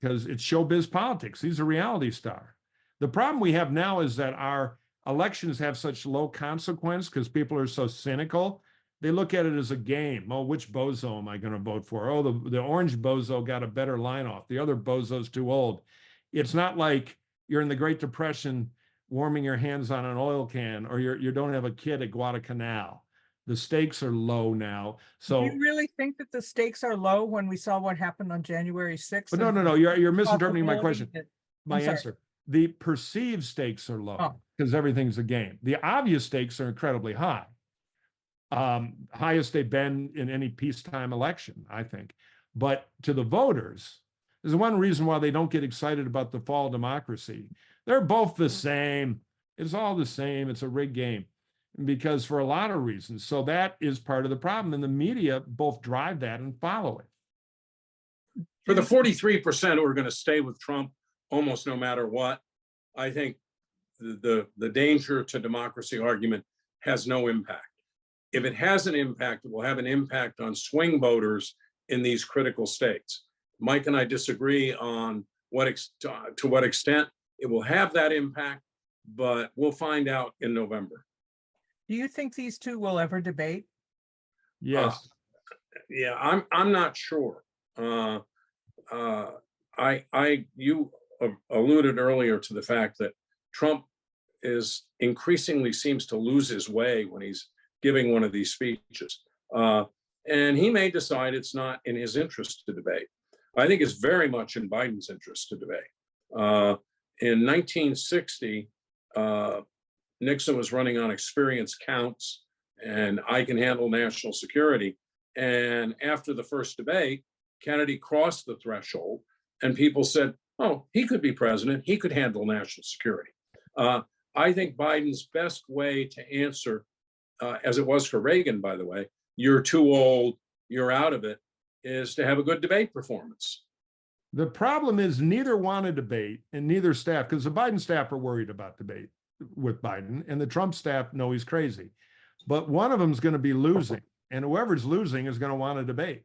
because it's showbiz politics. He's a reality star. The problem we have now is that our elections have such low consequence because people are so cynical. They look at it as a game. Oh, which bozo am I going to vote for? Oh, the orange bozo got a better line off. The other bozo's too old. It's not like you're in the Great Depression warming your hands on an oil can, or you don't have a kid at Guadalcanal. The stakes are low now. So do you really think that the stakes are low when we saw what happened on January 6th? But no, you're misinterpreting my question. My sorry. answer. The perceived stakes are low because everything's a game. The obvious stakes are incredibly high. Highest they've been in any peacetime election, I think. But to the voters, there's one reason why they don't get excited about the fall of democracy. They're both the same. It's all the same. It's a rigged game because for a lot of reasons. So that is part of the problem. And the media both drive that and follow it. For the 43% who are going to stay with Trump almost no matter what, I think the danger to democracy argument has no impact. If it has an impact, it will have an impact on swing voters in these critical states. Mike and I disagree on to what extent it will have that impact, but we'll find out in November. Do you think these two will ever debate? Yes. Yeah, I'm not sure. You alluded earlier to the fact that Trump is increasingly seems to lose his way when he's giving one of these speeches. And he may decide it's not in his interest to debate. I think it's very much in Biden's interest to debate. In 1960, Nixon was running on experience counts and I can handle national security. And after the first debate, Kennedy crossed the threshold and people said, oh, he could be president. He could handle national security. I think Biden's best way to answer, as it was for Reagan, by the way, you're too old, you're out of it, is to have a good debate performance. The problem is neither want to debate and neither staff, because the Biden staff are worried about debate with Biden and the Trump staff know he's crazy. But one of them is going to be losing and whoever's losing is going to want to debate.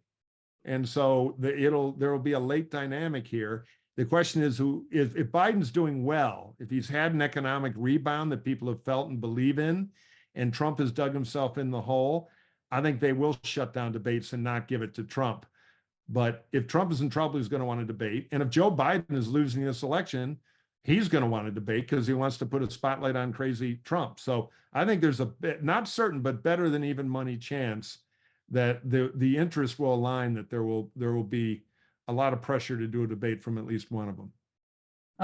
And so there will be a late dynamic here. The question is if Biden's doing well, if he's had an economic rebound that people have felt and believe in, and Trump has dug himself in the hole, I think they will shut down debates and not give it to Trump. But if Trump is in trouble, he's going to want to debate. And if Joe Biden is losing this election, he's going to want to debate because he wants to put a spotlight on crazy Trump. So I think there's a bit, not certain, but better than even money chance that the interests will align, that there will be a lot of pressure to do a debate from at least one of them.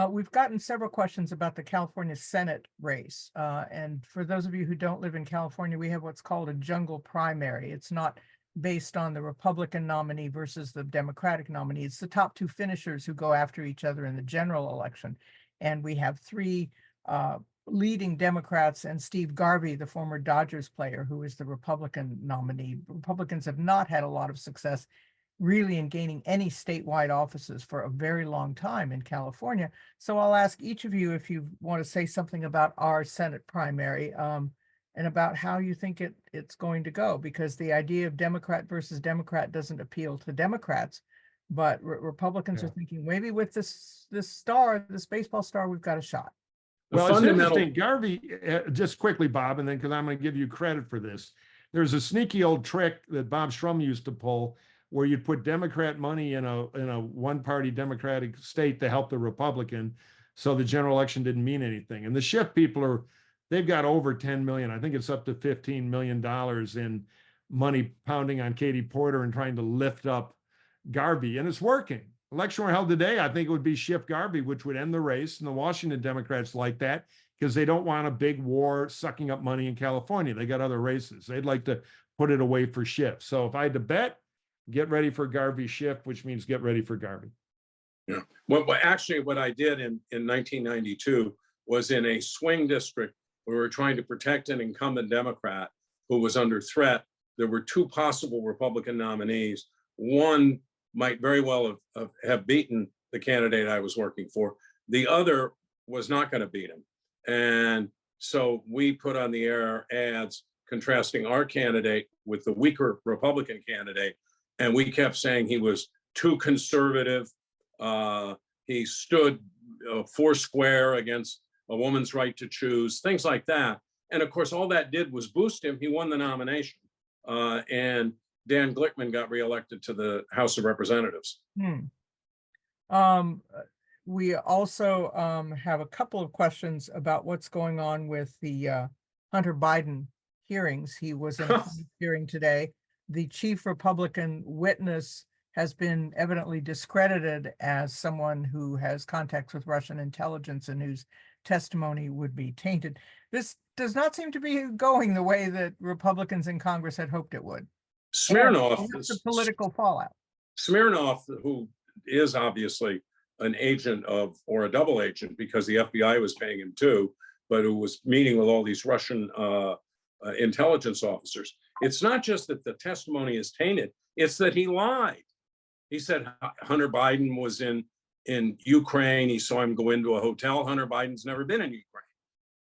We've gotten several questions about the California Senate race. And for those of you who don't live in California, we have what's called a jungle primary. It's not based on the Republican nominee versus the Democratic nominee. It's the top two finishers who go after each other in the general election. And we have three leading Democrats and Steve Garvey, the former Dodgers player, who is the Republican nominee. Republicans have not had a lot of success really in gaining any statewide offices for a very long time in California. So I'll ask each of you if you want to say something about our Senate primary and about how you think it's going to go, because the idea of Democrat versus Democrat doesn't appeal to Democrats, but Republicans are thinking maybe with this baseball star, we've got a shot. Well, it's interesting, Garvey, just quickly, Bob, and then because I'm going to give you credit for this. There's a sneaky old trick that Bob Shrum used to pull where you'd put Democrat money in a one-party Democratic state to help the Republican, so the general election didn't mean anything. And the Schiff people they've got over 10 million. I think it's up to $15 million in money pounding on Katie Porter and trying to lift up Garvey, and it's working. Election were held today, I think it would be Schiff Garvey, which would end the race. And the Washington Democrats like that because they don't want a big war sucking up money in California. They got other races. They'd like to put it away for Schiff. So if I had to bet, get ready for Garvey Schiff, which means get ready for Garvey. Yeah. Well, actually, what I did in 1992 was in a swing district where we were trying to protect an incumbent Democrat who was under threat. There were two possible Republican nominees. One might very well have beaten the candidate I was working for. The other was not going to beat him. And so we put on the air ads contrasting our candidate with the weaker Republican candidate. And we kept saying he was too conservative. He stood four square against a woman's right to choose, things like that. And of course, all that did was boost him. He won the nomination. And Dan Glickman got reelected to the House of Representatives. We also have a couple of questions about what's going on with the Hunter Biden hearings. He was in a hearing today. The chief Republican witness has been evidently discredited as someone who has contacts with Russian intelligence and whose testimony would be tainted. This does not seem to be going the way that Republicans in Congress had hoped it would. Smirnov, the political fallout. Smirnov, who is obviously an agent of, or a double agent because the FBI was paying him too, but who was meeting with all these Russian intelligence officers. It's not just that the testimony is tainted, it's that he lied. He said Hunter Biden was in Ukraine. He saw him go into a hotel. Hunter Biden's never been in Ukraine.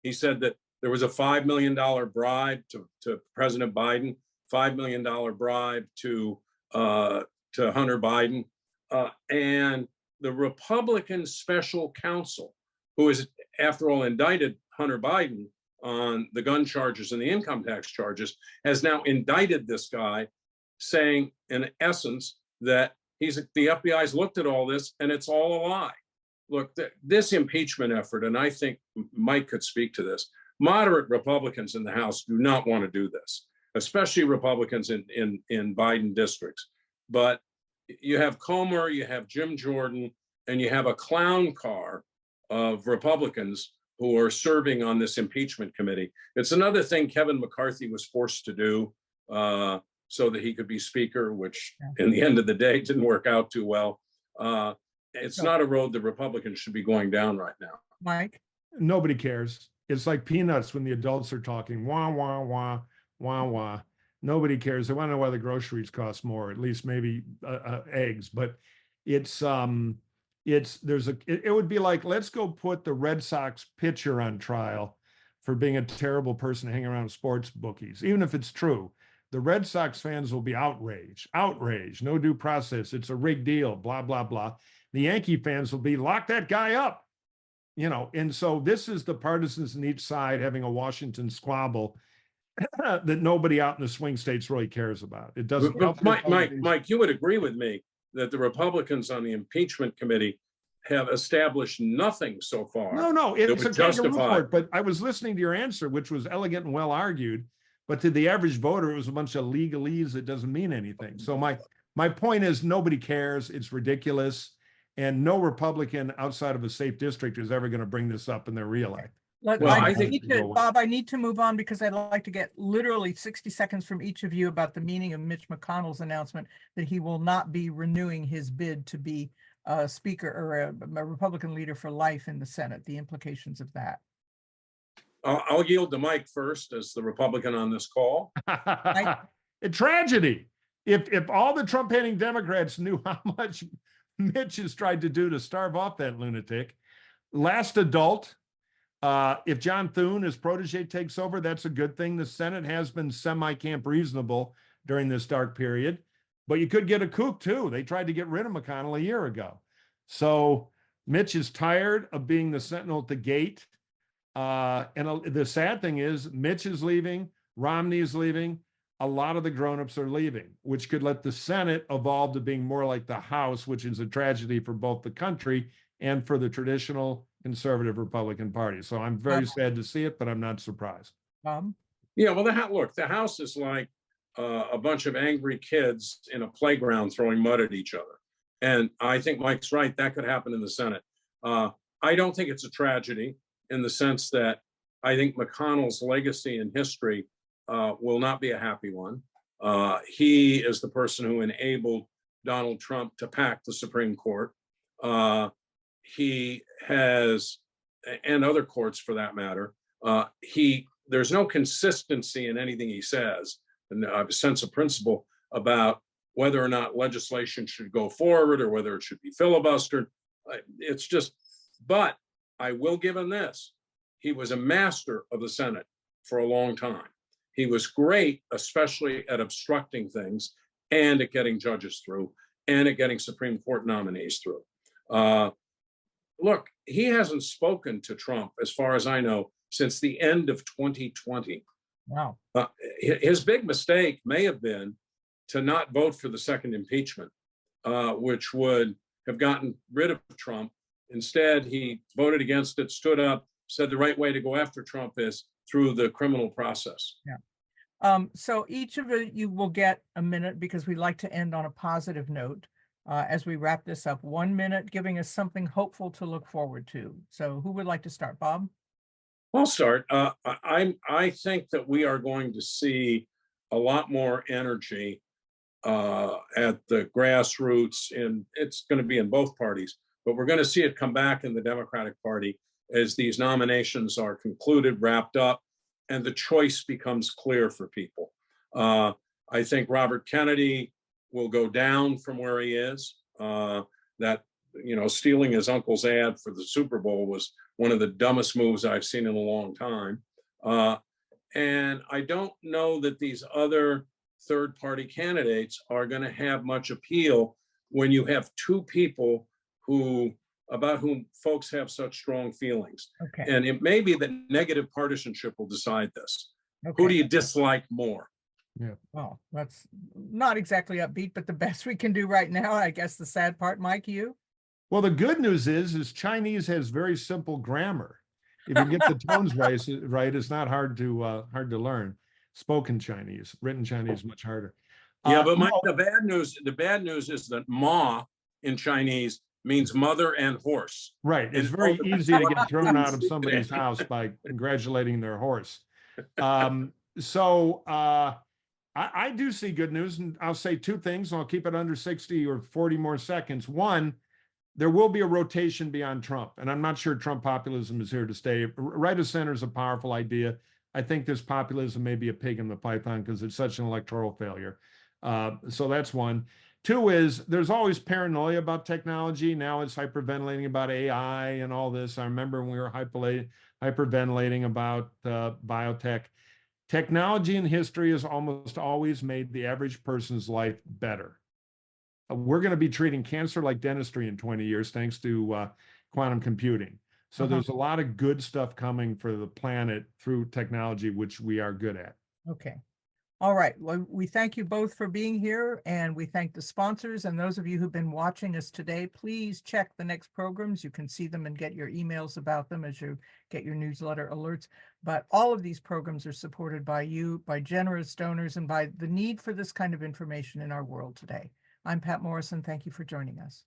He said that there was a $5 million bribe to President Biden, $5 million bribe to Hunter Biden. And the Republican special counsel, who is, after all, indicted Hunter Biden on the gun charges and the income tax charges, has now indicted this guy, saying, in essence, that the FBI's looked at all this and it's all a lie. Look, this impeachment effort, and I think Mike could speak to this, moderate Republicans in the House do not want to do this, especially Republicans in Biden districts. But you have Comer, you have Jim Jordan, and you have a clown car of Republicans who are serving on this impeachment committee. It's another thing Kevin McCarthy was forced to do so that he could be speaker, which in the end of the day didn't work out too well. It's not a road the Republicans should be going down right now. Mike? Nobody cares. It's like peanuts when the adults are talking, wah, wah, wah, wah, wah. Nobody cares. They want to know why the groceries cost more, at least maybe eggs. But it would be like, let's go put the Red Sox pitcher on trial for being a terrible person to hang around sports bookies. Even if it's true, the Red Sox fans will be outraged, no due process. It's a rigged deal, blah, blah, blah. The Yankee fans will be, lock that guy up, and so this is the partisans on each side having a Washington squabble that nobody out in the swing states really cares about. It doesn't. Mike, you would agree with me that the Republicans on the impeachment committee have established nothing so far. No, it's a kangaroo court, but I was listening to your answer, which was elegant and well argued, but to the average voter, it was a bunch of legalese that doesn't mean anything. So my point is nobody cares. It's ridiculous. And no Republican outside of a safe district is ever going to bring this up in their reelect. Well, I think- Bob, I need to move on because I'd like to get literally 60 seconds from each of you about the meaning of Mitch McConnell's announcement that he will not be renewing his bid to be a speaker or a Republican leader for life in the Senate, the implications of that. I'll yield to Mike first as the Republican on this call. A tragedy. If all the Trump-hating Democrats knew how much Mitch has tried to do to starve off that lunatic. Last adult, if John Thune, his protege, takes over, that's a good thing. The Senate has been semi-camp reasonable during this dark period, but you could get a kook too. They tried to get rid of McConnell a year ago. So Mitch is tired of being the sentinel at the gate. The sad thing is Mitch is leaving, Romney is leaving, a lot of the grownups are leaving, which could let the Senate evolve to being more like the House, which is a tragedy for both the country and for the traditional conservative Republican Party. So I'm very sad to see it, but I'm not surprised. Yeah, well, the House is like a bunch of angry kids in a playground throwing mud at each other. And I think Mike's right, that could happen in the Senate. I don't think it's a tragedy in the sense that I think McConnell's legacy in history will not be a happy one. He is the person who enabled Donald Trump to pack the Supreme Court. He has, and other courts for that matter, there's no consistency in anything he says, and I have a sense of principle about whether or not legislation should go forward or whether it should be filibustered. It's just, but I will give him this. He was a master of the Senate for a long time. He was great, especially at obstructing things and at getting judges through and at getting Supreme Court nominees through. Look, he hasn't spoken to Trump, as far as I know, since the end of 2020. Wow. His big mistake may have been to not vote for the second impeachment, which would have gotten rid of Trump. Instead, he voted against it, stood up, said the right way to go after Trump is through the criminal process. Yeah. So each of you will get a minute because we like to end on a positive note as we wrap this up. 1 minute, giving us something hopeful to look forward to. So who would like to start? Bob? I'll start. I think that we are going to see a lot more energy at the grassroots, and it's going to be in both parties, but we're going to see it come back in the Democratic Party as these nominations are concluded, wrapped up, and the choice becomes clear for people. I think Robert Kennedy will go down from where he is. Stealing his uncle's ad for the Super Bowl was one of the dumbest moves I've seen in a long time. And I don't know that these other third-party candidates are going to have much appeal when you have two people about whom folks have such strong feelings. Okay. And it may be that negative partisanship will decide this. Okay. Who do you dislike more? Yeah. Well, that's not exactly upbeat, but the best we can do right now. I guess the sad part, Mike, you? Well, the good news is Chinese has very simple grammar. If you get the tones right, it's not hard to learn. Spoken Chinese, written Chinese, much harder. Yeah, but Mike, the bad news is that ma in Chinese means mother and horse. Right. It's very easy to get thrown out of somebody's house by congratulating their horse. I do see good news, and I'll say two things, and I'll keep it under 60 or 40 more seconds. One, there will be a rotation beyond Trump, and I'm not sure Trump populism is here to stay. Right of center is a powerful idea. I think this populism may be a pig in the python because it's such an electoral failure. So that's one. Two is there's always paranoia about technology. Now it's hyperventilating about AI and all this. I remember when we were hyperventilating about biotech. Technology in history has almost always made the average person's life better. We're going to be treating cancer like dentistry in 20 years, thanks to quantum computing. So there's a lot of good stuff coming for the planet through technology, which we are good at. Okay. All right. Well, we thank you both for being here, and we thank the sponsors and those of you who've been watching us today. Please check the next programs. You can see them and get your emails about them as you get your newsletter alerts. But all of these programs are supported by you, by generous donors, and by the need for this kind of information in our world today. I'm Patt Morrison. Thank you for joining us.